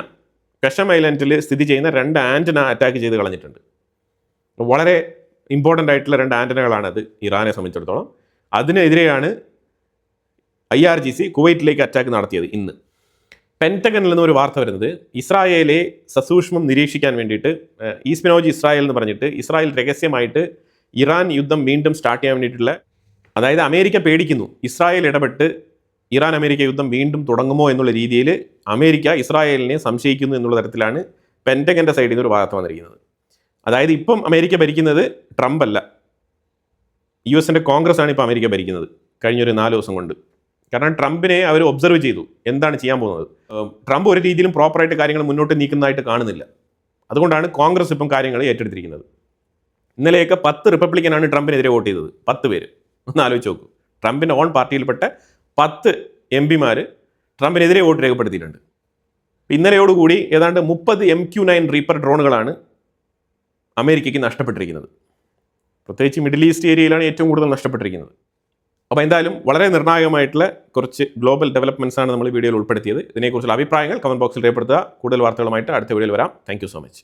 കഷം ഐലൻഡിൽ സ്ഥിതി ചെയ്യുന്ന 2 ആൻറ്റന അറ്റാക്ക് ചെയ്ത് കളഞ്ഞിട്ടുണ്ട്. വളരെ ഇമ്പോർട്ടൻ്റ് ആയിട്ടുള്ള 2 ആൻറ്റനകളാണത് ഇറാനെ സംബന്ധിച്ചിടത്തോളം. അതിനെതിരെയാണ് IRGC കുവൈറ്റിലേക്ക് അറ്റാക്ക് നടത്തിയത്. ഇന്ന് പെൻറ്റഗണിൽ നിന്ന് ഒരു വാർത്ത വരുന്നത്, ഇസ്രായേലെ സസൂക്ഷ്മം നിരീക്ഷിക്കാൻ വേണ്ടിയിട്ട് ഈസ്പിനോജ് ഇസ്രായേൽ എന്ന് പറഞ്ഞിട്ട് ഇസ്രായേൽ രഹസ്യമായിട്ട് ഇറാൻ യുദ്ധം വീണ്ടും സ്റ്റാർട്ട് ചെയ്യാൻ വേണ്ടിയിട്ടുള്ള, അതായത് അമേരിക്ക പേടിക്കുന്നു ഇസ്രായേൽ ഇടപെട്ട് ഇറാൻ അമേരിക്ക യുദ്ധം വീണ്ടും തുടങ്ങുമോ എന്നുള്ള രീതിയിൽ അമേരിക്ക ഇസ്രായേലിനെ സംശയിക്കുന്നു എന്നുള്ള തരത്തിലാണ് പെൻറ്റഗൻ്റെ സൈഡിൽ നിന്ന് ഒരു വാർത്ത വന്നിരിക്കുന്നത്. അതായത് ഇപ്പം അമേരിക്ക ഭരിക്കുന്നത് ട്രംപ് അല്ല, US കോൺഗ്രസ് ആണ് ഇപ്പോൾ അമേരിക്ക ഭരിക്കുന്നത് കഴിഞ്ഞൊരു 4 ദിവസം കൊണ്ട്. കാരണം ട്രംപിനെ അവർ ഒബ്സർവ് ചെയ്തു എന്താണ് ചെയ്യാൻ പോകുന്നത്. ട്രംപ് ഒരു രീതിയിലും പ്രോപ്പറായിട്ട് കാര്യങ്ങൾ മുന്നോട്ട് നീക്കുന്നതായിട്ട് കാണുന്നില്ല. അതുകൊണ്ടാണ് കോൺഗ്രസ് ഇപ്പം കാര്യങ്ങൾ ഏറ്റെടുത്തിരിക്കുന്നത്. ഇന്നലെയൊക്കെ 10 റിപ്പബ്ലിക്കനാണ് ട്രംപിനെതിരെ വോട്ട് ചെയ്തത്. 10 പേര്. ഒന്ന് ആലോചിച്ച് നോക്കൂ. ട്രംപിൻ്റെ ഓൺ പാർട്ടിയിൽപ്പെട്ട 10 MP ട്രംപിനെതിരെ വോട്ട് രേഖപ്പെടുത്തിയിട്ടുണ്ട്. ഇന്നലെയോടുകൂടി ഏതാണ്ട് 30 MQ-9 റീപ്പർ ഡ്രോണുകളാണ് അമേരിക്കയ്ക്ക് നഷ്ടപ്പെട്ടിരിക്കുന്നത്. പ്രത്യേകിച്ച് മിഡിൽ ഈസ്റ്റ് ഏരിയയിലാണ് ഏറ്റവും കൂടുതൽ നഷ്ടപ്പെട്ടിരിക്കുന്നത്. അപ്പോൾ എന്തായാലും വളരെ നിർണായകമായിട്ടുള്ള കുറച്ച് ഗ്ലോബൽ ഡെവലപ്മെൻറ്റ്സ് ആണ് നമ്മൾ വീഡിയോയിൽ ഉൾപ്പെടുത്തിയത്. ഇതിനെക്കുറിച്ചുള്ള അഭിപ്രായങ്ങൾ കമൻറ്റ് ബോക്സിൽ രേഖപ്പെടുത്തുക. കൂടുതൽ വാർത്തകളുമായിട്ട് അടുത്ത വീഡിയോയിൽ വരാം. Thank you so much.